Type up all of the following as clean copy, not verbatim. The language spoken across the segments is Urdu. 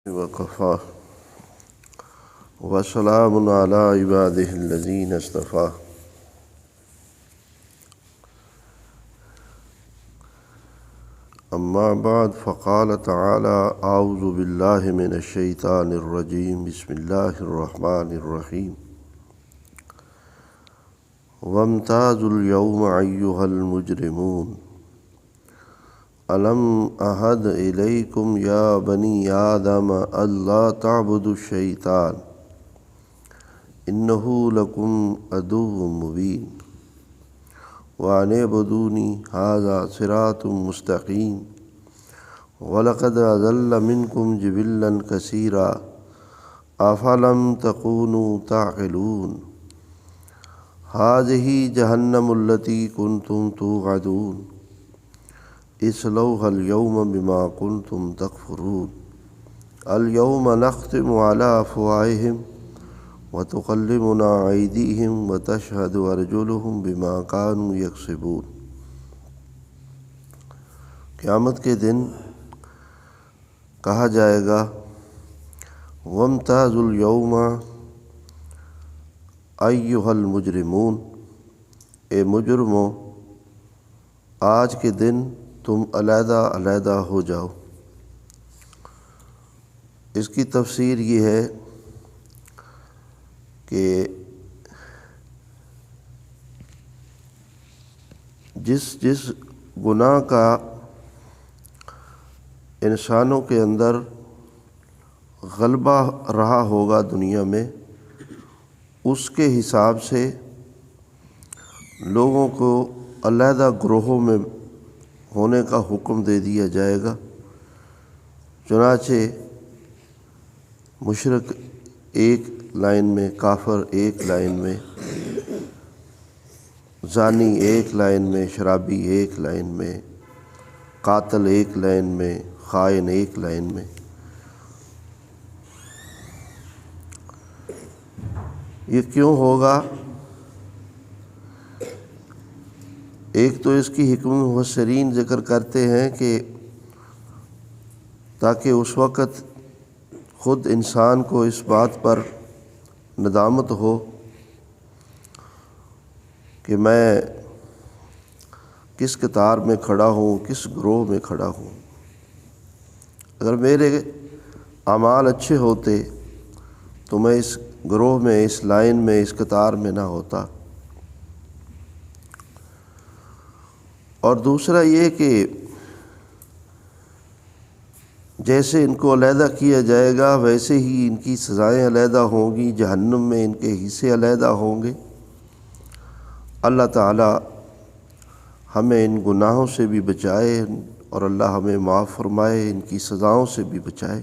وكفى وسلام على عباده الذين اصطفى أما بعد فقال تعالى أعوذ بالله من الشيطان الرجيم بسم الله الرحمن الرحيم وامتازوا اليوم أيها المجرمون ألم أعهد إليكم يا بني آدم ألا تعبدوا الشيطان إنه لكم عدو مبين وأن اعبدوني هذا صراط مستقيم ولقد أضل منكم جبلا كثيرا أفلم تكونوا تعقلون هذه جهنم التي كنتم توعدون اصلوها اليوم بما كنتم تكفرون اليوم نختم على أفواههم وتكلمنا أيديهم وتشهد أرجلهم بما كانوا يكسبون۔ قیامت کے دن کہا جائے گا وامتازوا اليوم أيها المجرمون، اے مجرموں آج کے دن تم علیحدہ علیحدہ ہو جاؤ۔ اس کی تفسیر یہ ہے کہ جس گناہ کا انسانوں کے اندر غلبہ رہا ہوگا دنیا میں، اس کے حساب سے لوگوں کو علیحدہ گروہوں میں ہونے کا حکم دے دیا جائے گا۔ چنانچہ مشرک ایک لائن میں، کافر ایک لائن میں، زانی ایک لائن میں، شرابی ایک لائن میں، قاتل ایک لائن میں، خائن ایک لائن میں۔ یہ کیوں ہوگا؟ ایک تو اس کی حکمت مفسرین ذکر کرتے ہیں کہ تاکہ اس وقت خود انسان کو اس بات پر ندامت ہو کہ میں کس قطار میں کھڑا ہوں، کس گروہ میں کھڑا ہوں۔ اگر میرے اعمال اچھے ہوتے تو میں اس گروہ میں، اس لائن میں، اس قطار میں نہ ہوتا۔ اور دوسرا یہ کہ جیسے ان کو علیحدہ کیا جائے گا ویسے ہی ان کی سزائیں علیحدہ ہوں گی، جہنم میں ان کے حصے علیحدہ ہوں گے۔ اللہ تعالی ہمیں ان گناہوں سے بھی بچائے اور اللہ ہمیں معاف فرمائے، ان کی سزاؤں سے بھی بچائے۔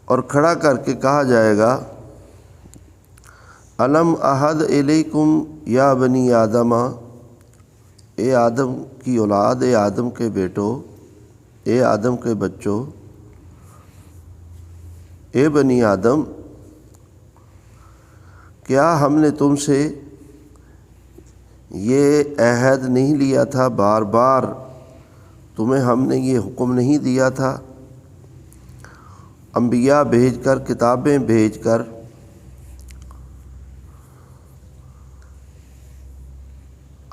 اور کھڑا کر کے کہا جائے گا الم احد الیکم یا بنی آدم، اے آدم کی اولاد، اے آدم کے بیٹو، اے آدم کے بچوں، اے بنی آدم، کیا ہم نے تم سے یہ عہد نہیں لیا تھا؟ بار بار تمہیں ہم نے یہ حکم نہیں دیا تھا انبیاء بھیج کر، کتابیں بھیج کر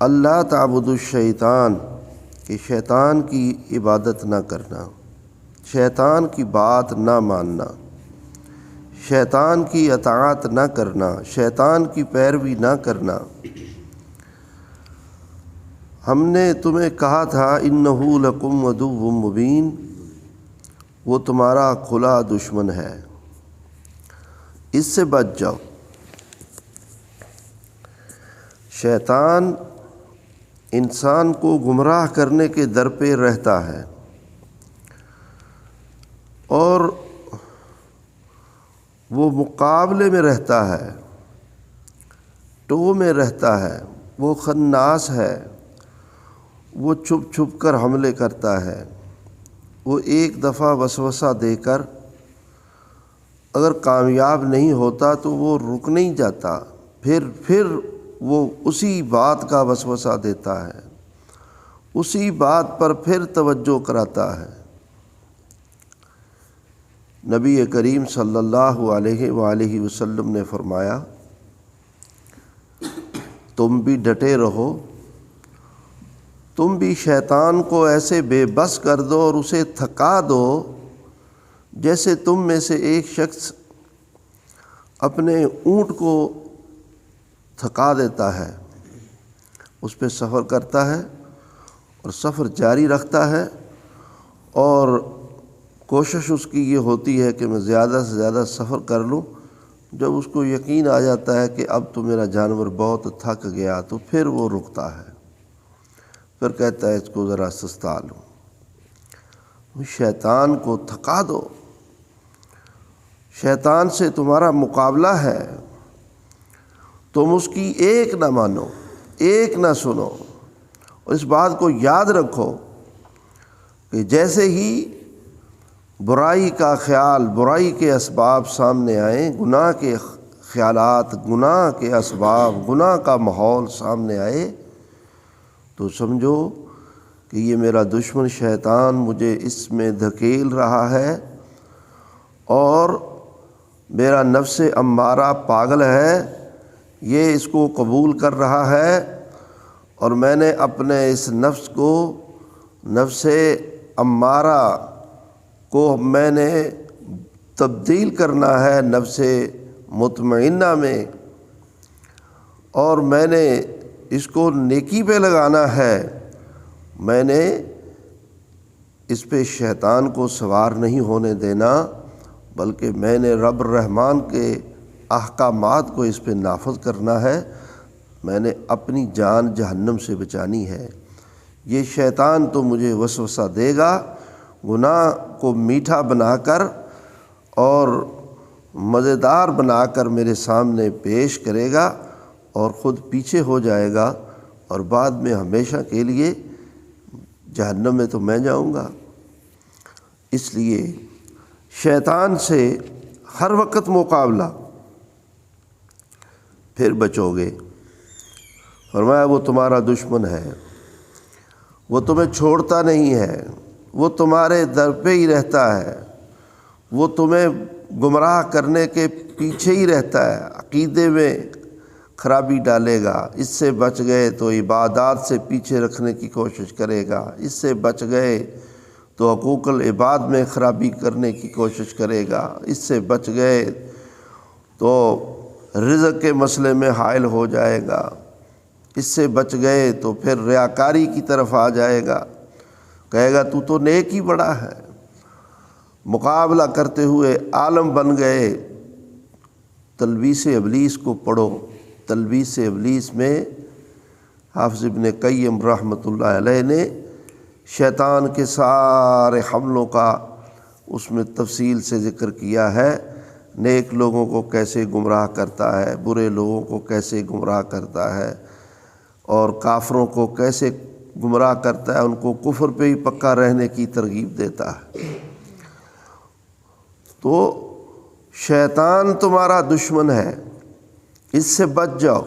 اللہ تعبدوا الشیطان، کہ شیطان کی عبادت نہ کرنا، شیطان کی بات نہ ماننا، شیطان کی اطاعت نہ کرنا، شیطان کی پیروی نہ کرنا۔ ہم نے تمہیں کہا تھا انہ لکم عدو مبین، وہ تمہارا کھلا دشمن ہے، اس سے بچ جاؤ۔ شیطان انسان کو گمراہ کرنے کے در پہ رہتا ہے اور وہ مقابلے میں رہتا ہے، ٹو میں رہتا ہے، وہ خناس ہے، وہ چھپ چھپ کر حملے کرتا ہے۔ وہ ایک دفعہ وسوسہ دے کر اگر کامیاب نہیں ہوتا تو وہ رک نہیں جاتا، پھر وہ اسی بات کا وسوسہ دیتا ہے، اسی بات پر پھر توجہ کراتا ہے۔ نبی کریم صلی اللہ علیہ وآلہ وسلم نے فرمایا تم بھی ڈٹے رہو، تم بھی شیطان کو ایسے بے بس کر دو اور اسے تھکا دو جیسے تم میں سے ایک شخص اپنے اونٹ کو تھکا دیتا ہے، اس پہ سفر کرتا ہے اور سفر جاری رکھتا ہے، اور کوشش اس کی یہ ہوتی ہے کہ میں زیادہ سے زیادہ سفر کر لوں۔ جب اس کو یقین آ جاتا ہے کہ اب تو میرا جانور بہت تھک گیا تو پھر وہ رکتا ہے، پھر کہتا ہے اس کو ذرا سستا لوں۔ شیطان کو تھکا دو، شیطان سے تمہارا مقابلہ ہے، تم اس کی ایک نہ مانو، ایک نہ سنو، اور اس بات کو یاد رکھو کہ جیسے ہی برائی کا خیال، برائی کے اسباب سامنے آئیں، گناہ کے خیالات، گناہ کے اسباب، گناہ کا ماحول سامنے آئے تو سمجھو کہ یہ میرا دشمن شیطان مجھے اس میں دھکیل رہا ہے، اور میرا نفس امارہ پاگل ہے، یہ اس کو قبول کر رہا ہے، اور میں نے اپنے اس نفس کو، نفس امارہ کو میں نے تبدیل کرنا ہے نفس مطمئنہ میں، اور میں نے اس کو نیکی پہ لگانا ہے۔ میں نے اس پہ شیطان کو سوار نہیں ہونے دینا، بلکہ میں نے رب الرحمن کے احکامات کو اس پہ نافذ کرنا ہے، میں نے اپنی جان جہنم سے بچانی ہے۔ یہ شیطان تو مجھے وسوسہ دے گا، گناہ کو میٹھا بنا کر اور مزیدار بنا کر میرے سامنے پیش کرے گا، اور خود پیچھے ہو جائے گا، اور بعد میں ہمیشہ کے لیے جہنم میں تو میں جاؤں گا۔ اس لیے شیطان سے ہر وقت مقابلہ، پھر بچو گے۔ فرمایا وہ تمہارا دشمن ہے، وہ تمہیں چھوڑتا نہیں ہے، وہ تمہارے در پہ ہی رہتا ہے، وہ تمہیں گمراہ کرنے کے پیچھے ہی رہتا ہے، عقیدے میں خرابی ڈالے گا۔ اس سے بچ گئے تو عبادات سے پیچھے رکھنے کی کوشش کرے گا، اس سے بچ گئے تو حقوق العباد میں خرابی کرنے کی کوشش کرے گا، اس سے بچ گئے تو رزق کے مسئلے میں حائل ہو جائے گا، اس سے بچ گئے تو پھر ریاکاری کی طرف آ جائے گا، کہے گا تو نیک ہی بڑا ہے۔ مقابلہ کرتے ہوئے عالم بن گئے۔ تلبیس ابلیس کو پڑھو، تلبیس ابلیس میں حافظ ابن قیم رحمۃ اللہ علیہ نے شیطان کے سارے حملوں کا اس میں تفصیل سے ذکر کیا ہے، نیک لوگوں کو کیسے گمراہ کرتا ہے، برے لوگوں کو کیسے گمراہ کرتا ہے، اور کافروں کو کیسے گمراہ کرتا ہے، ان کو کفر پہ ہی پکا رہنے کی ترغیب دیتا ہے۔ تو شیطان تمہارا دشمن ہے، اس سے بچ جاؤ۔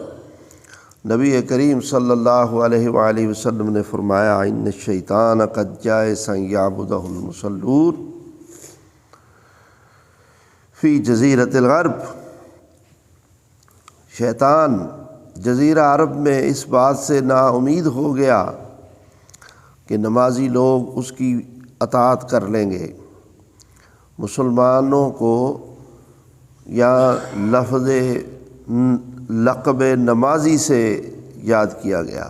نبی کریم صلی اللہ علیہ وآلہ وسلم نے فرمایا ان الشیطان قد جائس ان یعبدہ المصلون فی جزیرۃ الغرب۔ شیطان جزیرہ عرب میں اس بات سے نا امید ہو گیا کہ نمازی لوگ اس کی اطاعت کر لیں گے۔ مسلمانوں کو یا لفظ لقب نمازی سے یاد کیا گیا،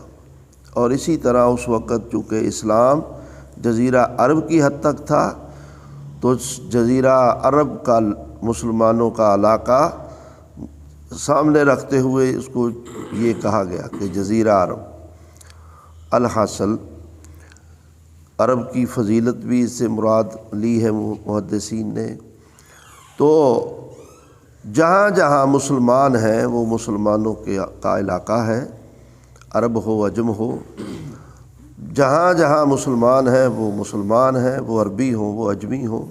اور اسی طرح اس وقت چونکہ اسلام جزیرہ عرب کی حد تک تھا تو جزیرہ عرب کا مسلمانوں کا علاقہ سامنے رکھتے ہوئے اس کو یہ کہا گیا کہ جزیرہ عرب۔ الحاصل عرب کی فضیلت بھی اس سے مراد لی ہے محدثین نے۔ تو جہاں جہاں مسلمان ہیں وہ مسلمانوں کا علاقہ ہے، عرب ہو عجم ہو، جہاں جہاں مسلمان ہیں وہ مسلمان ہیں، وہ عربی ہوں وہ اجمی ہوں،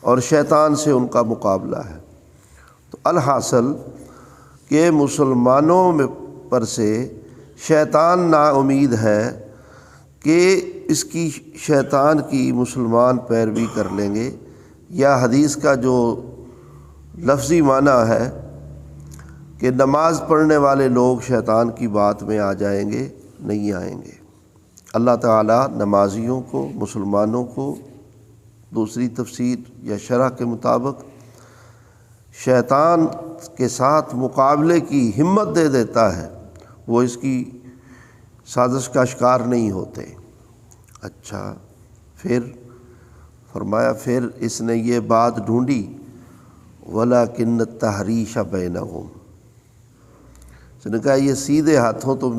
اور شیطان سے ان کا مقابلہ ہے۔ تو الحاصل کہ مسلمانوں میں پر سے شیطان نا امید ہے کہ اس کی شیطان کی مسلمان پیروی کر لیں گے، یا حدیث کا جو لفظی معنی ہے کہ نماز پڑھنے والے لوگ شیطان کی بات میں آ جائیں گے، نہیں آئیں گے۔ اللہ تعالیٰ نمازیوں کو، مسلمانوں کو دوسری تفسیر یا شرح کے مطابق شیطان کے ساتھ مقابلے کی ہمت دے دیتا ہے، وہ اس کی سازش کا شکار نہیں ہوتے۔ اچھا، پھر فرمایا پھر اس نے یہ بات ڈھونڈی وَلَكِنَّ التَّحْرِيشَ بَيْنَهُمْ، اس نے کہا یہ سیدھے ہاتھوں تو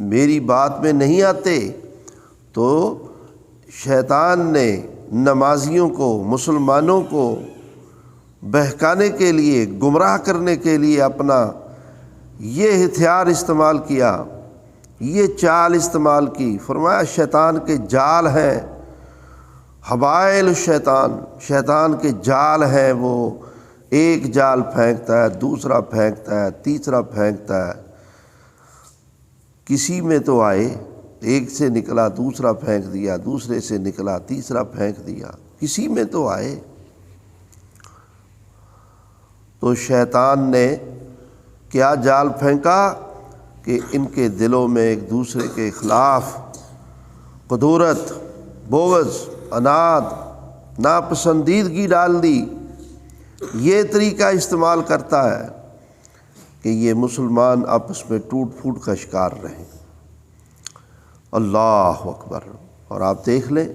میری بات میں نہیں آتے، تو شیطان نے نمازیوں کو، مسلمانوں کو بہکانے کے لیے، گمراہ کرنے کے لیے اپنا یہ ہتھیار استعمال کیا، یہ چال استعمال کی۔ فرمایا شیطان کے جال ہیں، حبائل الشیطان، شیطان کے جال ہیں، وہ ایک جال پھینکتا ہے، دوسرا پھینکتا ہے، تیسرا پھینکتا ہے، کسی میں تو آئے، ایک سے نکلا دوسرا پھینک دیا، دوسرے سے نکلا تیسرا پھینک دیا، کسی میں تو آئے۔ تو شیطان نے کیا جال پھینکا کہ ان کے دلوں میں ایک دوسرے کے خلاف قدورت، بغض، عناد، ناپسندیدگی ڈال دی۔ یہ طریقہ استعمال کرتا ہے کہ یہ مسلمان آپس میں ٹوٹ پھوٹ کا شکار رہیں۔ اللہ اکبر۔ اور آپ دیکھ لیں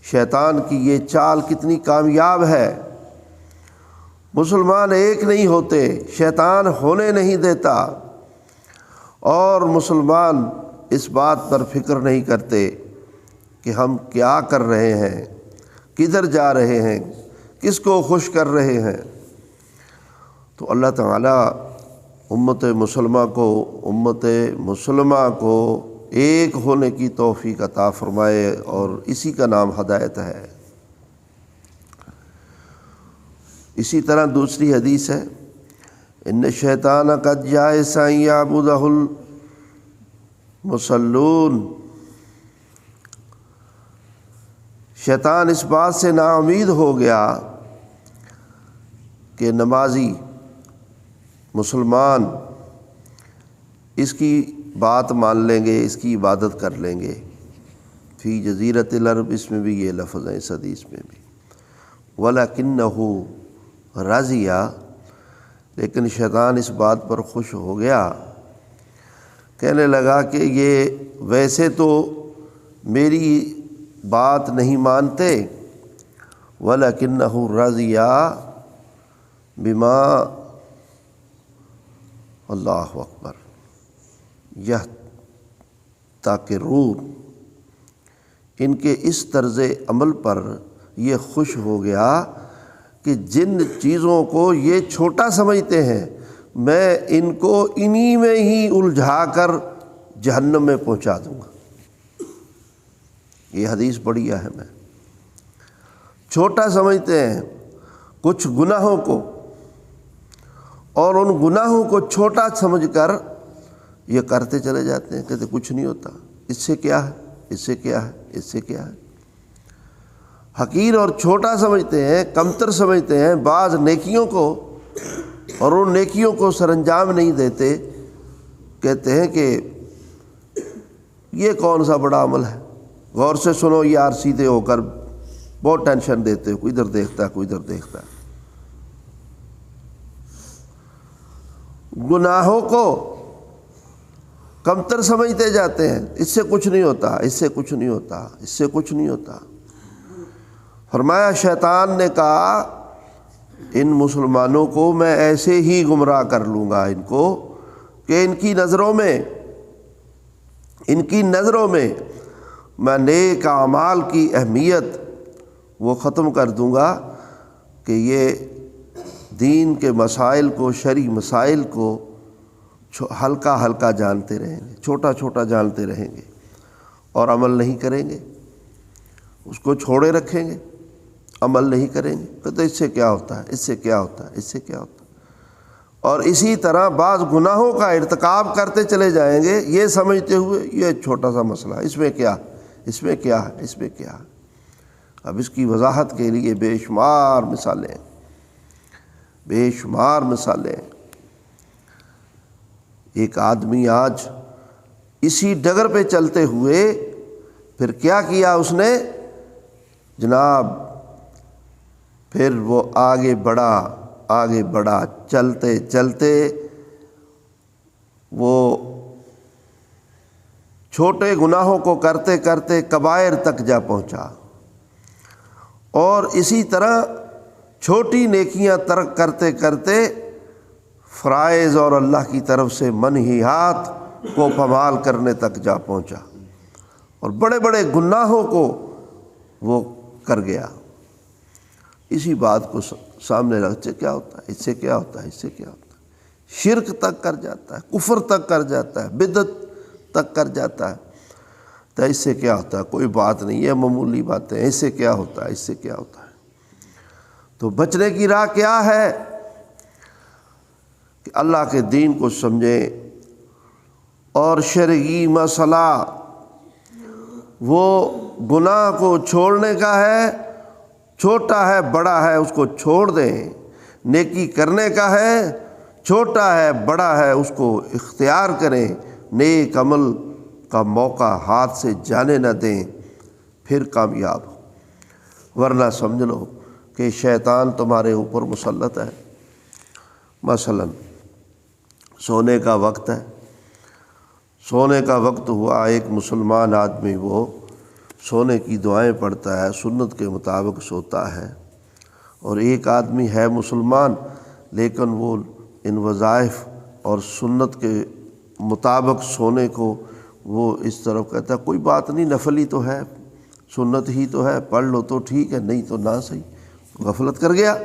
شیطان کی یہ چال کتنی کامیاب ہے۔ مسلمان ایک نہیں ہوتے، شیطان ہونے نہیں دیتا، اور مسلمان اس بات پر فکر نہیں کرتے کہ ہم کیا کر رہے ہیں، کدھر جا رہے ہیں، کس کو خوش کر رہے ہیں۔ تو اللہ تعالیٰ امت مسلمہ کو ایک ہونے کی توفیق عطا فرمائے، اور اسی کا نام ہدایت ہے۔ اسی طرح دوسری حدیث ہے، ان الشیطان قد یئس ان یعبدہ المصلون، شیطان اس بات سے نا امید ہو گیا کہ نمازی مسلمان اس کی بات مان لیں گے، اس کی عبادت کر لیں گے۔ فی جزیرۃ العرب، اس میں بھی یہ لفظ ہے، اس حدیث میں بھی، وَلَكِنَّهُ رَضِيَ، لیکن شیطان اس بات پر خوش ہو گیا، کہنے لگا کہ یہ ویسے تو میری بات نہیں مانتے، وَلَكِنَّهُ رَضِيَ بِمَا، اللہ اکبر، یہ تاکرون، ان کے اس طرز عمل پر یہ خوش ہو گیا کہ جن چیزوں کو یہ چھوٹا سمجھتے ہیں، میں ان کو انہی میں ہی الجھا کر جہنم میں پہنچا دوں گا۔ یہ حدیث بڑی اہم ہے۔ چھوٹا سمجھتے ہیں کچھ گناہوں کو، اور ان گناہوں کو چھوٹا سمجھ کر یہ کرتے چلے جاتے ہیں، کہتے کچھ نہیں ہوتا، اس سے کیا ہے، اس سے کیا ہے، اس سے کیا ہے۔ حقیر اور چھوٹا سمجھتے ہیں، کمتر سمجھتے ہیں بعض نیکیوں کو، اور ان نیکیوں کو سر انجام نہیں دیتے، کہتے ہیں کہ یہ کون سا بڑا عمل ہے، غور سے سنو یار، سیدھے ہو کر بہت ٹینشن دیتے ہو، کوئی ادھر دیکھتا ہے، کوئی ادھر دیکھتا ہے۔ گناہوں کو کمتر سمجھتے جاتے ہیں، اس سے کچھ نہیں ہوتا، اس سے کچھ نہیں ہوتا، اس سے کچھ نہیں ہوتا۔ فرمایا شیطان نے کہا ان مسلمانوں کو میں ایسے ہی گمراہ کر لوں گا ان کو، کہ ان کی نظروں میں میں نیک اعمال کی اہمیت وہ ختم کر دوں گا، کہ یہ دین کے مسائل کو، شرعی مسائل کو ہلکا ہلکا جانتے رہیں گے، چھوٹا چھوٹا جانتے رہیں گے، اور عمل نہیں کریں گے، اس کو چھوڑے رکھیں گے، عمل نہیں کریں گے۔ تو اس سے کیا ہوتا ہے، اس سے کیا ہوتا ہے، اس سے کیا ہوتا ہے۔ اور اسی طرح بعض گناہوں کا ارتکاب کرتے چلے جائیں گے یہ سمجھتے ہوئے یہ چھوٹا سا مسئلہ ہے، اس میں کیا ہے، اس میں کیا ہے، اس میں کیا ہے۔ اب اس کی وضاحت کے لیے بے شمار مثالیں، بے شمار مثالیں۔ ایک آدمی آج اسی ڈگر پہ چلتے ہوئے پھر کیا کیا اس نے جناب، پھر وہ آگے بڑھا چلتے چلتے وہ چھوٹے گناہوں کو کرتے کرتے کبائر تک جا پہنچا، اور اسی طرح چھوٹی نیکیاں ترک کرتے کرتے فرائض اور اللہ کی طرف سے منہیات کو پامال کرنے تک جا پہنچا، اور بڑے بڑے گناہوں کو وہ کر گیا۔ اسی بات کو سامنے رکھتے کیا ہوتا ہے، اس سے کیا ہوتا ہے، اس سے کیا ہوتا ہے، شرک تک کر جاتا ہے، کفر تک کر جاتا ہے، بدعت تک کر جاتا ہے، تو اس سے کیا ہوتا ہے، کوئی بات نہیں ہے، معمولی باتیں، اس سے کیا ہوتا ہے، اس سے کیا ہوتا ہے۔ تو بچنے کی راہ کیا ہے کہ اللہ کے دین کو سمجھیں، اور شرعی مسئلہ وہ گناہ کو چھوڑنے کا ہے، چھوٹا ہے بڑا ہے اس کو چھوڑ دیں، نیکی کرنے کا ہے، چھوٹا ہے بڑا ہے اس کو اختیار کریں، نیک عمل کا موقع ہاتھ سے جانے نہ دیں، پھر کامیاب ہو۔ ورنہ سمجھ لو کہ شیطان تمہارے اوپر مسلط ہے۔ مثلا سونے کا وقت ہے، سونے کا وقت ہوا، ایک مسلمان آدمی وہ سونے کی دعائیں پڑھتا ہے، سنت کے مطابق سوتا ہے، اور ایک آدمی ہے مسلمان لیکن وہ ان وظائف اور سنت کے مطابق سونے کو وہ اس طرف کہتا ہے کوئی بات نہیں، نفلی تو ہے، سنت ہی تو ہے، پڑھ لو تو ٹھیک ہے، نہیں تو نہ صحیح، غفلت کر گیا،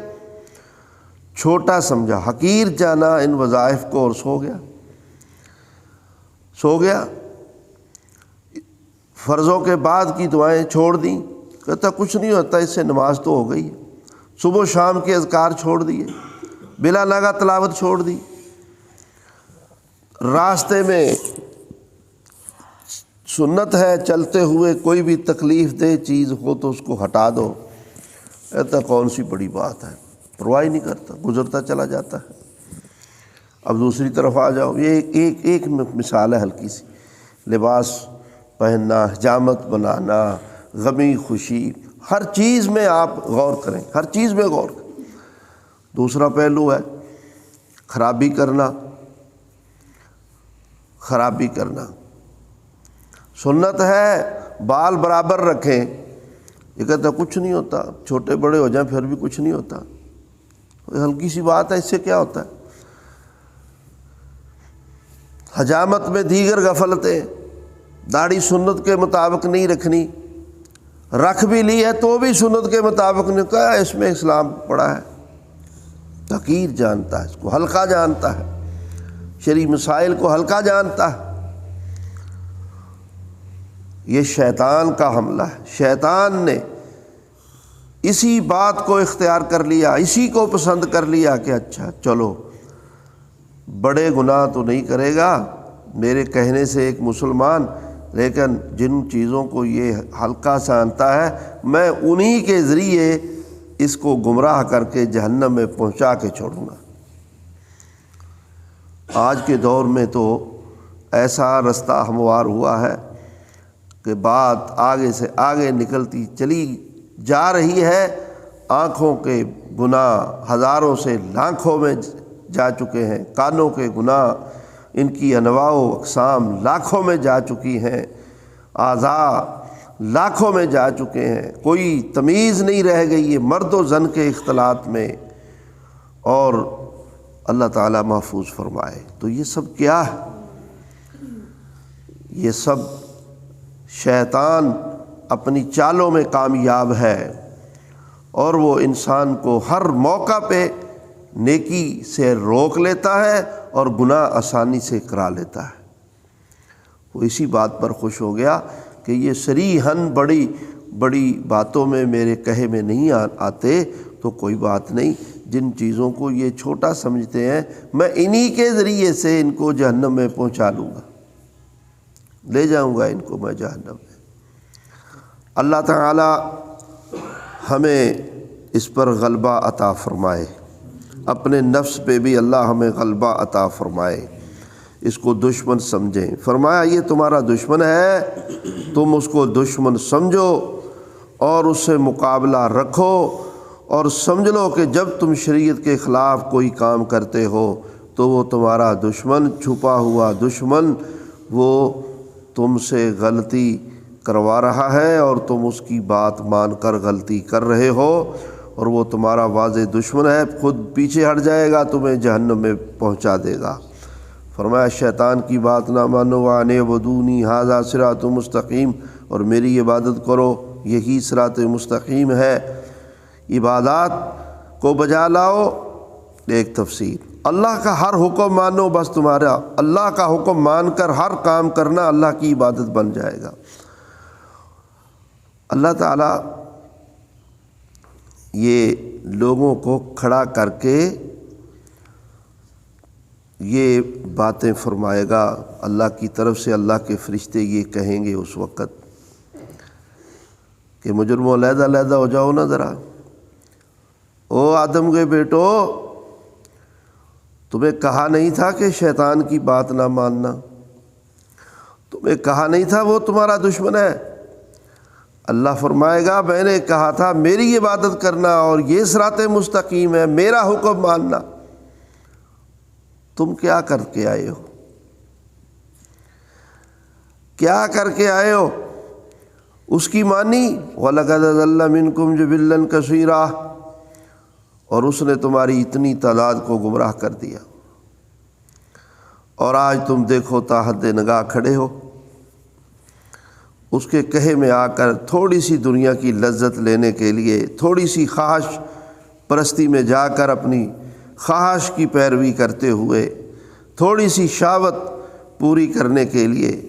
چھوٹا سمجھا، حقیر جانا ان وظائف کو، اور سو گیا، فرضوں کے بعد کی دعائیں چھوڑ دیں، کہتا کچھ نہیں ہوتا، اس سے نماز تو ہو گئی ہے، صبح و شام کے اذکار چھوڑ دیے، بلا ناغہ تلاوت چھوڑ دی، راستے میں سنت ہے چلتے ہوئے کوئی بھی تکلیف دہ چیز ہو تو اس کو ہٹا دو، کہتا کون سی بڑی بات ہے، پرواہ ہی نہیں کرتا، گزرتا چلا جاتا ہے۔ اب دوسری طرف آ جاؤ، یہ ایک مثال ہے ہلکی سی، لباس پہننا، حجامت بنانا، غمی خوشی، ہر چیز میں آپ غور کریں، ہر چیز میں غور کریں۔ دوسرا پہلو ہے خرابی کرنا، سنت ہے بال برابر رکھیں، یہ کہتا کچھ نہیں ہوتا، چھوٹے بڑے ہو جائیں پھر بھی کچھ نہیں ہوتا، ہلکی سی بات ہے، اس سے کیا ہوتا ہے۔ حجامت میں دیگر غفلتیں، داڑھی سنت کے مطابق نہیں رکھنی، رکھ بھی لی ہے تو بھی سنت کے مطابق نہیں، کہا اس میں اسلام پڑا ہے، حقیر جانتا ہے، اس کو ہلکا جانتا ہے، شرعی مسائل کو ہلکا جانتا ہے۔ یہ شیطان کا حملہ ہے، شیطان نے اسی بات کو اختیار کر لیا، اسی کو پسند کر لیا کہ اچھا چلو بڑے گناہ تو نہیں کرے گا میرے کہنے سے ایک مسلمان، لیکن جن چیزوں کو یہ ہلکا سمجھتا ہے میں انہی کے ذریعے اس کو گمراہ کر کے جہنم میں پہنچا کے چھوڑوں گا۔ آج کے دور میں تو ایسا رستہ ہموار ہوا ہے کہ بات آگے سے آگے نکلتی چلی جا رہی ہے، آنکھوں کے گناہ ہزاروں سے لاکھوں میں جا چکے ہیں، کانوں کے گناہ ان کی انواع و اقسام لاکھوں میں جا چکی ہیں، اعضاء لاکھوں میں جا چکے ہیں، کوئی تمیز نہیں رہ گئی ہے مرد و زن کے اختلاط میں، اور اللہ تعالیٰ محفوظ فرمائے۔ تو یہ سب کیا ہے؟ یہ سب شیطان اپنی چالوں میں کامیاب ہے، اور وہ انسان کو ہر موقع پہ نیکی سے روک لیتا ہے اور گناہ آسانی سے کرا لیتا ہے۔ وہ اسی بات پر خوش ہو گیا کہ یہ صریحاً بڑی بڑی باتوں میں میرے کہے میں نہیں آتے، تو کوئی بات نہیں، جن چیزوں کو یہ چھوٹا سمجھتے ہیں، میں انہی کے ذریعے سے ان کو جہنم میں پہنچا لوں گا، لے جاؤں گا ان کو میں جہنم میں۔ اللہ تعالی ہمیں اس پر غلبہ عطا فرمائے، اپنے نفس پہ بھی اللہ ہمیں غلبہ عطا فرمائے، اس کو دشمن سمجھیں۔ فرمایا یہ تمہارا دشمن ہے، تم اس کو دشمن سمجھو اور اس سے مقابلہ رکھو، اور سمجھ لو کہ جب تم شریعت کے خلاف کوئی کام کرتے ہو تو وہ تمہارا دشمن، چھپا ہوا دشمن، وہ تم سے غلطی کروا رہا ہے اور تم اس کی بات مان کر غلطی کر رہے ہو، اور وہ تمہارا واضح دشمن ہے، خود پیچھے ہٹ جائے گا، تمہیں جہنم میں پہنچا دے گا۔ فرمایا شیطان کی بات نہ مانو، وَأَنِ اعْبُدُونِی ھَذَا صِرَاطٌ مستقیم، اور میری عبادت کرو، یہی صراط مستقیم ہے۔ عبادات کو بجا لاؤ، ایک تفسیر، اللہ کا ہر حکم مانو، بس تمہارا اللہ کا حکم مان کر ہر کام کرنا اللہ کی عبادت بن جائے گا۔ اللہ تعالیٰ یہ لوگوں کو کھڑا کر کے یہ باتیں فرمائے گا، اللہ کی طرف سے اللہ کے فرشتے یہ کہیں گے اس وقت کہ مجرموں علیحدہ علیحدہ ہو جاؤ نا ذرا، او آدم کے بیٹو، تمہیں کہا نہیں تھا کہ شیطان کی بات نہ ماننا؟ تمہیں کہا نہیں تھا وہ تمہارا دشمن ہے؟ اللہ فرمائے گا میں نے کہا تھا میری عبادت کرنا اور یہ صراط مستقیم ہے، میرا حکم ماننا، تم کیا کر کے آئے ہو؟ کیا کر کے آئے ہو؟ اس کی مانی، وَلَقَدْ أَضَلَّ مِنْكُمْ جِبِلًّا كَثِيرًا، اور اس نے تمہاری اتنی تعداد کو گمراہ کر دیا، اور آج تم دیکھو تا حد نگاہ کھڑے ہو، اس کے کہے میں آ کر تھوڑی سی دنیا کی لذت لینے کے لیے، تھوڑی سی خواہش پرستی میں جا کر اپنی خواہش کی پیروی کرتے ہوئے، تھوڑی سی شہوت پوری کرنے کے لیے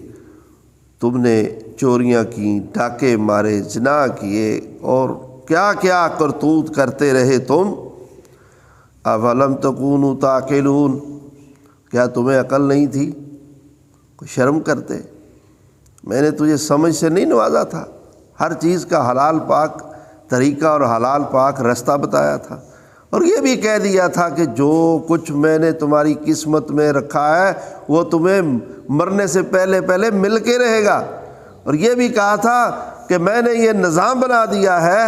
تم نے چوریاں کی، ڈاکے مارے، زنا کیے، اور کیا کیا کرتوت کرتے رہے تم۔ اَوَلَمْ تَكُونُوا تَعْقِلُونَ، کیا تمہیں عقل نہیں تھی؟ کوئی شرم کرتے؟ میں نے تجھے سمجھ سے نہیں نوازا تھا؟ ہر چیز کا حلال پاک طریقہ اور حلال پاک رستہ بتایا تھا، اور یہ بھی کہہ دیا تھا کہ جو کچھ میں نے تمہاری قسمت میں رکھا ہے وہ تمہیں مرنے سے پہلے پہلے مل کے رہے گا، اور یہ بھی کہا تھا کہ میں نے یہ نظام بنا دیا ہے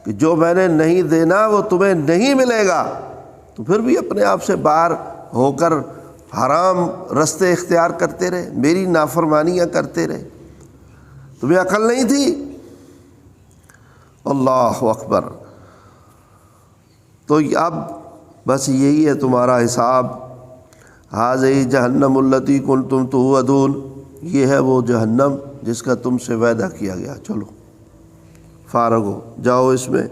کہ جو میں نے نہیں دینا وہ تمہیں نہیں ملے گا، تو پھر بھی اپنے آپ سے باہر ہو کر حرام رستے اختیار کرتے رہے، میری نافرمانیاں کرتے رہے۔ تمہیں عقل نہیں تھی؟ اللہ اکبر۔ تو اب بس یہی ہے تمہارا حساب، ھذہ جہنم التی کنتم توعدون، یہ ہے وہ جہنم جس کا تم سے وعدہ کیا گیا، چلو فارغ ہو جاؤ اس میں،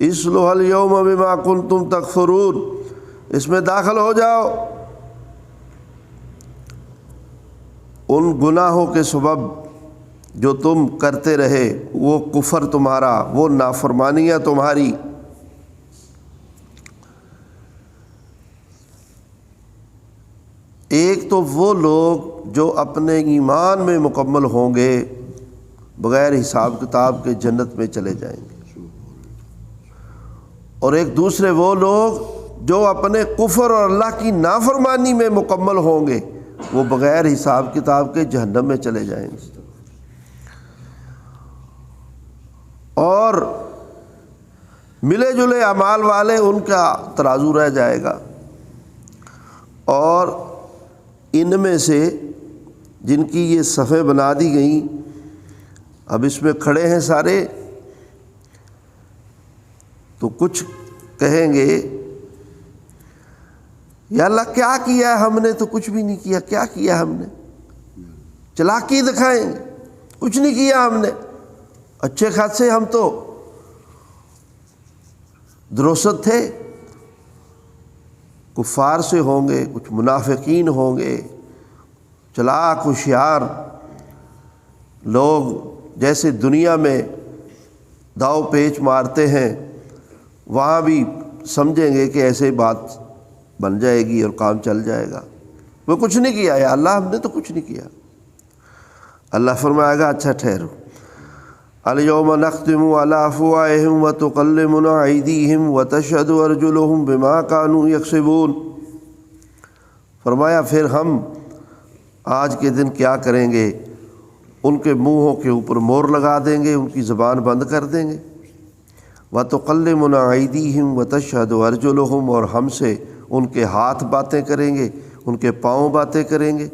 اصلوھا الیوم بما کنتم تکفرون، اس میں داخل ہو جاؤ، ان گناہوں کے سبب جو تم کرتے رہے، وہ کفر تمہارا، وہ نافرمانیاں تمہاری۔ ایک تو وہ لوگ جو اپنے ایمان میں مکمل ہوں گے، بغیر حساب کتاب کے جنت میں چلے جائیں گے، اور ایک دوسرے وہ لوگ جو اپنے کفر اور اللہ کی نافرمانی میں مکمل ہوں گے، وہ بغیر حساب کتاب کے جہنم میں چلے جائیں گے۔ اور ملے جلے اعمال والے، ان کا ترازو رہ جائے گا، اور ان میں سے جن کی یہ صفیں بنا دی گئیں، اب اس میں کھڑے ہیں سارے، تو کچھ کہیں گے یا اللہ کیا کیا ہم نے؟ تو کچھ بھی نہیں کیا، کیا کیا ہم نے؟ چلاکی دکھائیں گے، کچھ نہیں کیا ہم نے، اچھے خاصے ہم تو درست تھے۔ کفار سے ہوں گے، کچھ منافقین ہوں گے، چلاک ہوشیار لوگ، جیسے دنیا میں داؤ پیچ مارتے ہیں، وہاں بھی سمجھیں گے کہ ایسے بات بن جائے گی اور کام چل جائے گا، وہ کچھ نہیں کیا ہے، اللہ ہم نے تو کچھ نہیں کیا۔ اللہ فرمائے گا اچھا ٹھہرو، الیوم نختم علی افواہہم وتکلمنا ایدیہم وتشہد ارجلہم بما کانوا یکسبون۔ فرمایا پھر ہم آج کے دن کیا کریں گے، ان کے منہوں کے اوپر مور لگا دیں گے، ان کی زبان بند کر دیں گے۔ وتکلمنا ایدیہم وتشہد ارجلہم، اور ہم سے ان کے ہاتھ باتیں کریں گے، ان کے پاؤں باتیں کریں گے،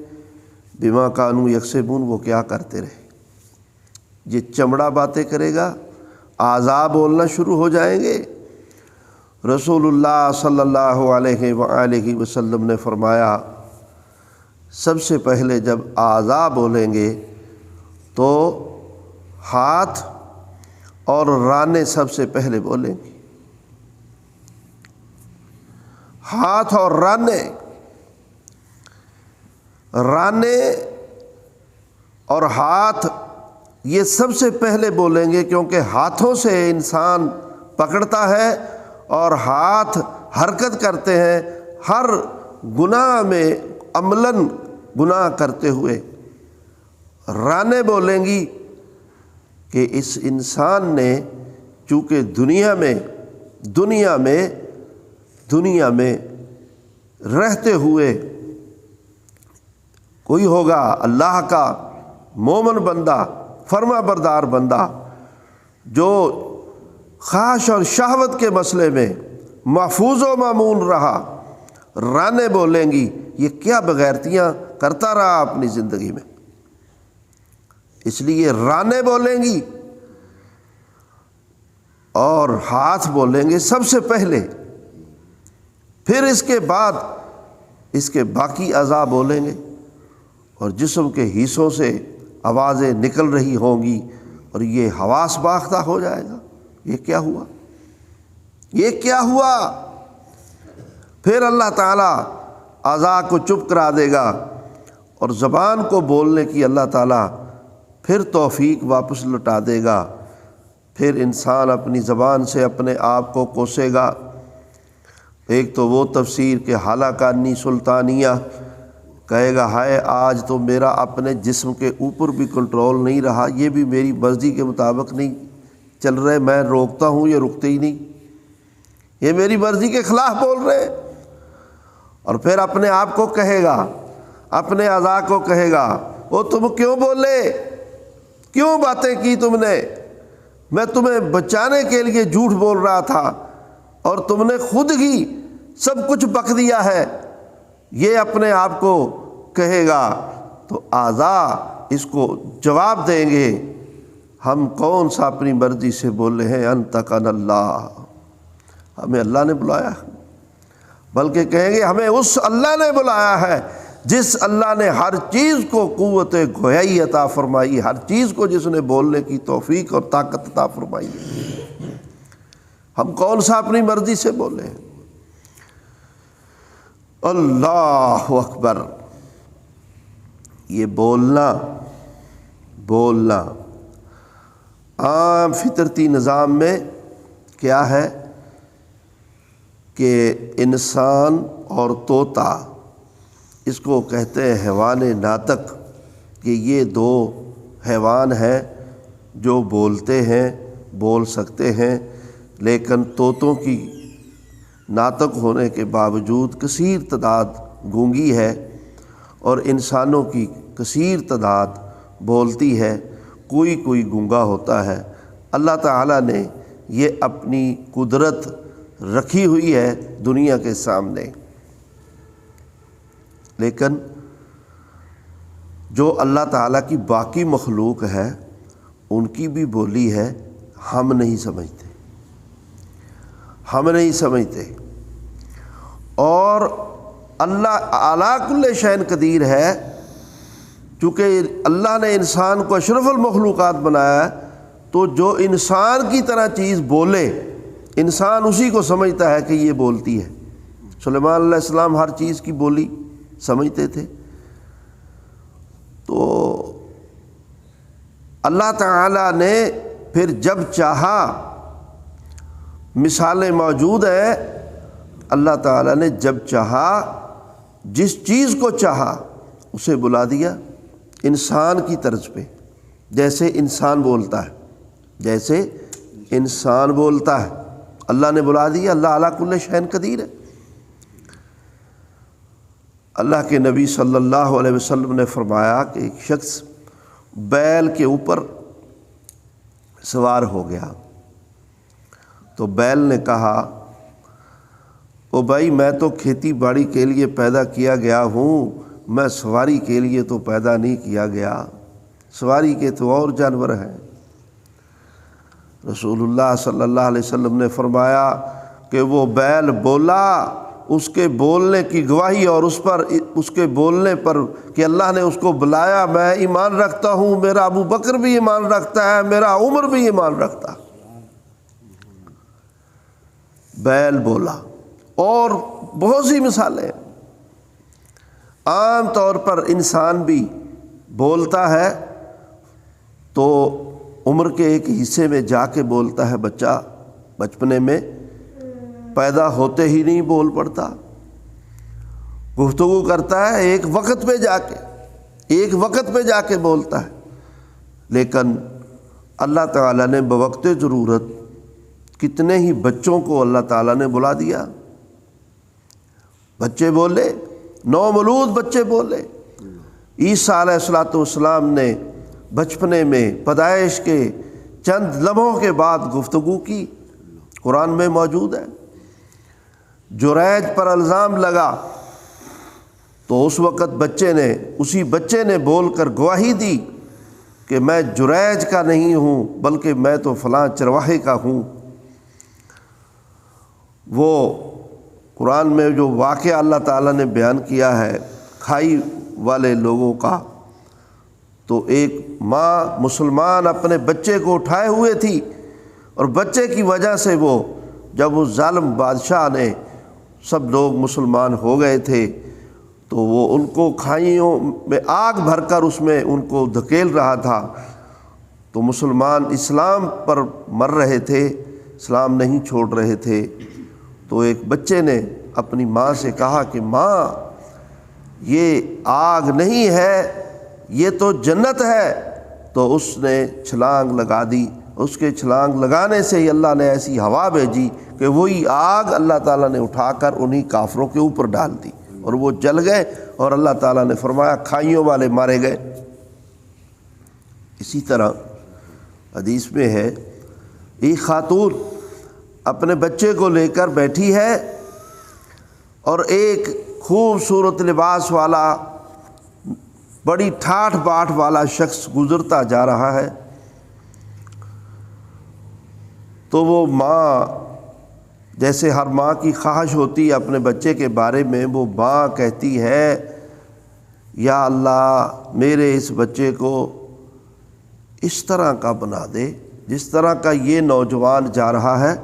بما کانوا یکسبون، وہ کیا کرتے رہے۔ یہ چمڑا باتیں کرے گا، اعضاء بولنا شروع ہو جائیں گے۔ رسول اللہ صلی اللہ علیہ وآلہ وسلم نے فرمایا سب سے پہلے جب اعضاء بولیں گے تو ہاتھ اور رانے سب سے پہلے بولیں گے۔ ہاتھ اور رانے اور ہاتھ یہ سب سے پہلے بولیں گے، کیونکہ ہاتھوں سے انسان پکڑتا ہے اور ہاتھ حرکت کرتے ہیں ہر گناہ میں، عملاً گناہ کرتے ہوئے۔ رانے بولیں گی کہ اس انسان نے چونکہ دنیا میں رہتے ہوئے کوئی ہوگا اللہ کا مومن بندہ، فرما بردار بندہ، جو خواہش اور شہوت کے مسئلے میں محفوظ و مامون رہا، رانے بولیں گی یہ کیا بغیرتیاں کرتا رہا اپنی زندگی میں، اس لیے رانے بولیں گی۔ اور ہاتھ بولیں گے سب سے پہلے، پھر اس کے بعد اس کے باقی اعضاء بولیں گے، اور جسم کے حصوں سے آوازیں نکل رہی ہوں گی، اور یہ حواس باختہ ہو جائے گا، یہ کیا ہوا، یہ کیا ہوا۔ پھر اللہ تعالیٰ اعضاء کو چپ کرا دے گا، اور زبان کو بولنے کی اللہ تعالیٰ پھر توفیق واپس لوٹا دے گا۔ پھر انسان اپنی زبان سے اپنے آپ کو کوسے گا۔ ایک تو وہ تفسیر کہ حالہ انی سلطانیہ، کہے گا ہائے آج تو میرا اپنے جسم کے اوپر بھی کنٹرول نہیں رہا، یہ بھی میری مرضی کے مطابق نہیں چل رہے، میں روکتا ہوں یہ رکتے ہی نہیں، یہ میری مرضی کے خلاف بول رہے۔ اور پھر اپنے آپ کو کہے گا، اپنے اعضاء کو کہے گا وہ تم کیوں بولے، کیوں باتیں کی تم نے، میں تمہیں بچانے کے لیے جھوٹ بول رہا تھا اور تم نے خود ہی سب کچھ بک دیا ہے، یہ اپنے آپ کو کہے گا۔ تو اعضاء اس کو جواب دیں گے ہم کون سا اپنی مرضی سے بولے ہیں، انطقنا اللہ، ہمیں اللہ نے بلایا، بلکہ کہیں گے ہمیں اس اللہ نے بلایا ہے جس اللہ نے ہر چیز کو قوت گویائی عطا فرمائی، ہر چیز کو جس نے بولنے کی توفیق اور طاقت عطا فرمائی ہے، ہم کون سا اپنی مرضی سے بولے۔ اللہ اکبر۔ یہ بولنا عام فطرتی نظام میں کیا ہے کہ انسان اور طوطا، اس کو کہتے ہیں حیوان ناطق، کہ یہ دو حیوان ہیں جو بولتے ہیں، بول سکتے ہیں، لیکن طوطوں کی ناطق ہونے کے باوجود کثیر تعداد گونگی ہے، اور انسانوں کی کثیر تعداد بولتی ہے، کوئی گونگا ہوتا ہے۔ اللہ تعالیٰ نے یہ اپنی قدرت رکھی ہوئی ہے دنیا کے سامنے، لیکن جو اللہ تعالیٰ کی باقی مخلوق ہے ان کی بھی بولی ہے، ہم نہیں سمجھتے۔ اور اللہ اعلیٰ کل شیء قدیر ہے، چونکہ اللہ نے انسان کو اشرف المخلوقات بنایا ہے، تو جو انسان کی طرح چیز بولے انسان اسی کو سمجھتا ہے کہ یہ بولتی ہے۔ سلیمان علیہ السلام ہر چیز کی بولی سمجھتے تھے۔ تو اللہ تعالیٰ نے پھر جب چاہا مثالیں موجود ہیں۔ اللہ تعالیٰ نے جب چاہا، جس چیز کو چاہا اسے بلا دیا انسان کی طرز پہ، جیسے انسان بولتا ہے، جیسے انسان بولتا ہے اللہ نے بلا دیا۔ اللہ علی کل شیء قدیر ہے۔ اللہ کے نبی صلی اللہ علیہ وسلم نے فرمایا کہ ایک شخص بیل کے اوپر سوار ہو گیا، تو بیل نے کہا او بھائی میں تو کھیتی باڑی کے لیے پیدا کیا گیا ہوں، میں سواری کے لیے تو پیدا نہیں کیا گیا، سواری کے تو اور جانور ہیں۔ رسول اللہ صلی اللہ علیہ وسلم نے فرمایا کہ وہ بیل بولا، اس کے بولنے کی گواہی اور اس کے بولنے پر کہ اللہ نے اس کو بلایا، میں ایمان رکھتا ہوں، میرا ابو بکر بھی ایمان رکھتا ہے، میرا عمر بھی ایمان رکھتا ہے۔ بیل بولا۔ اور بہت سی مثالیں، عام طور پر انسان بھی بولتا ہے تو عمر کے ایک حصے میں جا کے بولتا ہے، بچہ بچپنے میں پیدا ہوتے ہی نہیں بول پڑتا، گفتگو کرتا ہے ایک وقت پہ جا کے بولتا ہے۔ لیکن اللہ تعالیٰ نے بوقت ضرورت کتنے ہی بچوں کو اللہ تعالیٰ نے بلا دیا، بچے بولے، نومولود بچے بولے۔ عیسیٰ علیہ السلام نے بچپنے میں پیدائش کے چند لمحوں کے بعد گفتگو کی، قرآن میں موجود ہے۔ جریج پر الزام لگا تو اس وقت اسی بچے نے بول کر گواہی دی کہ میں جریج کا نہیں ہوں بلکہ میں تو فلاں چرواہے کا ہوں۔ وہ قرآن میں جو واقعہ اللہ تعالیٰ نے بیان کیا ہے کھائی والے لوگوں کا، تو ایک ماں مسلمان اپنے بچے کو اٹھائے ہوئے تھی، اور بچے کی وجہ سے جب اس ظالم بادشاہ نے، سب لوگ مسلمان ہو گئے تھے، تو وہ ان کو کھائیوں میں آگ بھر کر اس میں ان کو دھکیل رہا تھا، تو مسلمان اسلام پر مر رہے تھے، اسلام نہیں چھوڑ رہے تھے۔ تو ایک بچے نے اپنی ماں سے کہا کہ ماں یہ آگ نہیں ہے، یہ تو جنت ہے۔ تو اس نے چھلانگ لگا دی، اس کے چھلانگ لگانے سے ہی اللہ نے ایسی ہوا بھیجی کہ وہی آگ اللہ تعالیٰ نے اٹھا کر انہی کافروں کے اوپر ڈال دی، اور وہ جل گئے، اور اللہ تعالیٰ نے فرمایا کھائیوں والے مارے گئے۔ اسی طرح حدیث میں ہے ایک خاتون اپنے بچے کو لے کر بیٹھی ہے، اور ایک خوبصورت لباس والا بڑی ٹھاٹھ باٹھ والا شخص گزرتا جا رہا ہے، تو وہ ماں، جیسے ہر ماں کی خواہش ہوتی ہے اپنے بچے کے بارے میں، وہ ماں کہتی ہے یا اللہ میرے اس بچے کو اس طرح کا بنا دے جس طرح کا یہ نوجوان جا رہا ہے،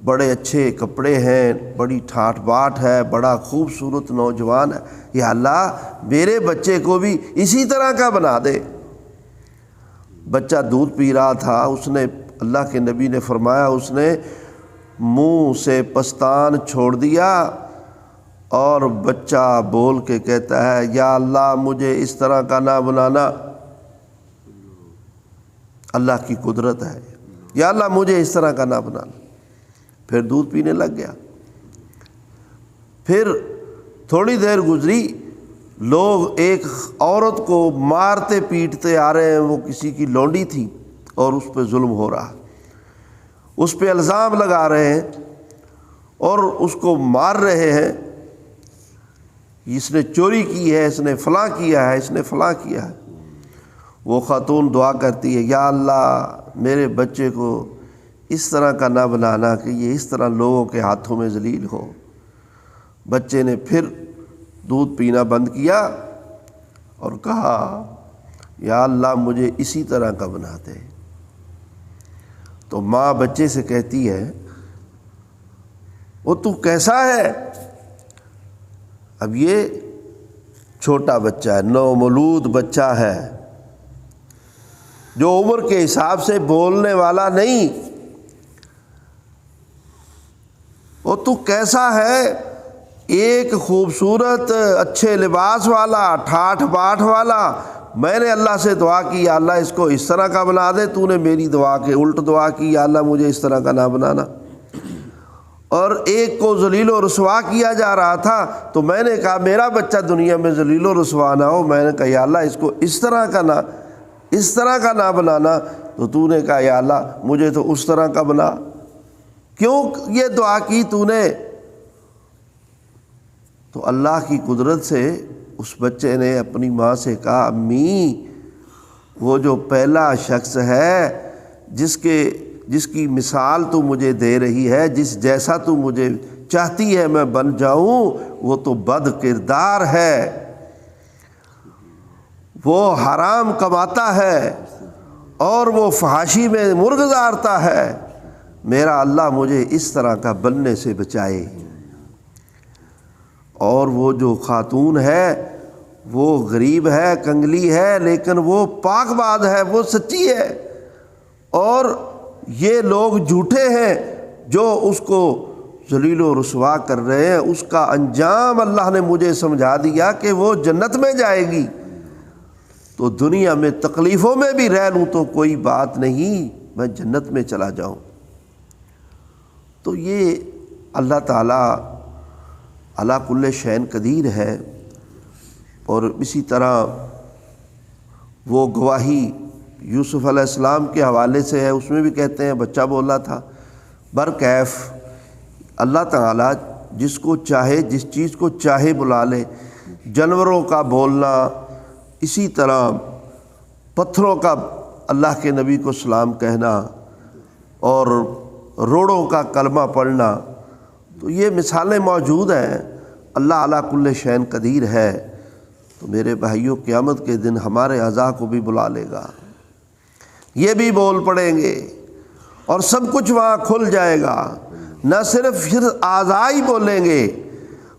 بڑے اچھے کپڑے ہیں، بڑی ٹھاٹھ باٹھ ہے، بڑا خوبصورت نوجوان ہے، یا اللہ میرے بچے کو بھی اسی طرح کا بنا دے۔ بچہ دودھ پی رہا تھا، اس نے، اللہ کے نبی نے فرمایا، اس نے منہ سے پستان چھوڑ دیا، اور بچہ بول کے کہتا ہے یا اللہ مجھے اس طرح کا نہ بنانا۔ اللہ کی قدرت ہے، یا اللہ مجھے اس طرح کا نہ بنانا۔ پھر دودھ پینے لگ گیا۔ پھر تھوڑی دیر گزری، لوگ ایک عورت کو مارتے پیٹتے آ رہے ہیں، وہ کسی کی لونڈی تھی اور اس پہ ظلم ہو رہا، اس پہ الزام لگا رہے ہیں اور اس کو مار رہے ہیں، اس نے چوری کی ہے، اس نے فلاں کیا ہے، اس نے فلاں کیا ہے۔ وہ خاتون دعا کرتی ہے یا اللہ میرے بچے کو اس طرح کا نہ بنانا کہ یہ اس طرح لوگوں کے ہاتھوں میں ذلیل ہو۔ بچے نے پھر دودھ پینا بند کیا اور کہا یا اللہ مجھے اسی طرح کا بنا دے۔ تو ماں بچے سے کہتی ہے وہ تو کیسا ہے؟ اب یہ چھوٹا بچہ ہے، نومولود بچہ ہے، جو عمر کے حساب سے بولنے والا نہیں۔ اور تو کیسا ہے، ایک خوبصورت اچھے لباس والا، ٹھاٹھ باٹھ والا۔ میں نے اللہ سے دعا کی یا اللہ اس کو اس طرح کا بنا دے، تو نے میری دعا کے الٹ دعا کی یا اللہ مجھے اس طرح کا نہ بنانا۔ اور ایک کو ذلیل و رسوا کیا جا رہا تھا تو میں نے کہا میرا بچہ دنیا میں ذلیل و رسوا نہ ہو، میں نے کہا یا اللہ اس کو اس طرح کا نہ بنانا، تو نے کہا یا اللہ مجھے تو اس طرح کا بنا۔ کیوں یہ دعا کی تو نے؟ تو اللہ کی قدرت سے اس بچے نے اپنی ماں سے کہا امی وہ جو پہلا شخص ہے جس کی مثال تو مجھے دے رہی ہے، جس جیسا تو مجھے چاہتی ہے میں بن جاؤں، وہ تو بد کردار ہے، وہ حرام کماتا ہے اور وہ فحاشی میں مرغ دارتا ہے، میرا اللہ مجھے اس طرح کا بننے سے بچائے۔ اور وہ جو خاتون ہے وہ غریب ہے، کنگلی ہے، لیکن وہ پاک باد ہے، وہ سچی ہے، اور یہ لوگ جھوٹے ہیں جو اس کو ذلیل و رسوا کر رہے ہیں، اس کا انجام اللہ نے مجھے سمجھا دیا کہ وہ جنت میں جائے گی، تو دنیا میں تکلیفوں میں بھی رہ لوں تو کوئی بات نہیں، میں جنت میں چلا جاؤں۔ تو یہ اللہ تعالیٰ علی کل شین قدیر ہے۔ اور اسی طرح وہ گواہی یوسف علیہ السلام کے حوالے سے ہے، اس میں بھی کہتے ہیں بچہ بولا تھا۔ برکیف اللہ تعالیٰ جس کو چاہے جس چیز کو چاہے بلا لے، جانوروں کا بولنا، اسی طرح پتھروں کا اللہ کے نبی کو سلام کہنا، اور روڑوں کا کلمہ پڑھنا، تو یہ مثالیں موجود ہیں۔ اللہ علی کل شین قدیر ہے۔ تو میرے بھائیوں قیامت کے دن ہمارے اعضاء کو بھی بلا لے گا، یہ بھی بول پڑیں گے اور سب کچھ وہاں کھل جائے گا۔ نہ صرف پھر اعضاء ہی بولیں گے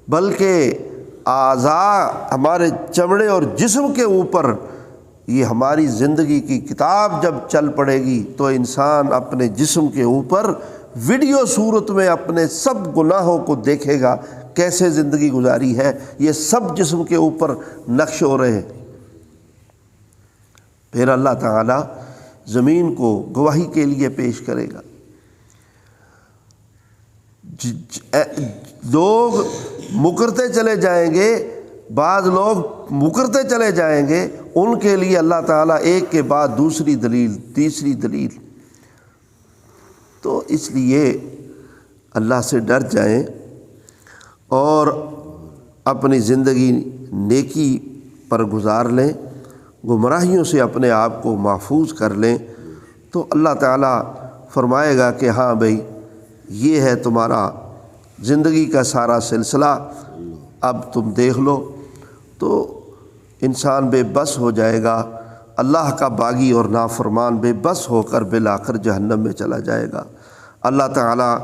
بلکہ اعضاء ہمارے چمڑے اور جسم کے اوپر یہ ہماری زندگی کی کتاب جب چل پڑے گی تو انسان اپنے جسم کے اوپر ویڈیو صورت میں اپنے سب گناہوں کو دیکھے گا، کیسے زندگی گزاری ہے، یہ سب جسم کے اوپر نقش ہو رہے ہیں۔ پھر اللہ تعالیٰ زمین کو گواہی کے لیے پیش کرے گا۔ لوگ مکرتے چلے جائیں گے، بعض لوگ مکرتے چلے جائیں گے، ان کے لیے اللہ تعالیٰ ایک کے بعد دوسری دلیل، تیسری دلیل۔ تو اس لیے اللہ سے ڈر جائیں اور اپنی زندگی نیکی پر گزار لیں، گمراہیوں سے اپنے آپ کو محفوظ کر لیں، تو اللہ تعالیٰ فرمائے گا کہ ہاں بھائی یہ ہے تمہارا زندگی کا سارا سلسلہ، اب تم دیکھ لو۔ تو انسان بے بس ہو جائے گا، اللہ کا باغی اور نافرمان بے بس ہو کر بالآخر جہنم میں چلا جائے گا۔ اللہ تعالیٰ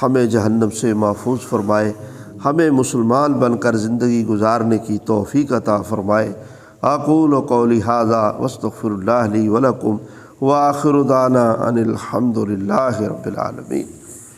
ہمیں جہنم سے محفوظ فرمائے، ہمیں مسلمان بن کر زندگی گزارنے کی توفیق عطا فرمائے۔ اقول قولی ھذا واستغفر اللہ لی ولکم وآخر دعوانا ان الحمد للہ رب العالمین۔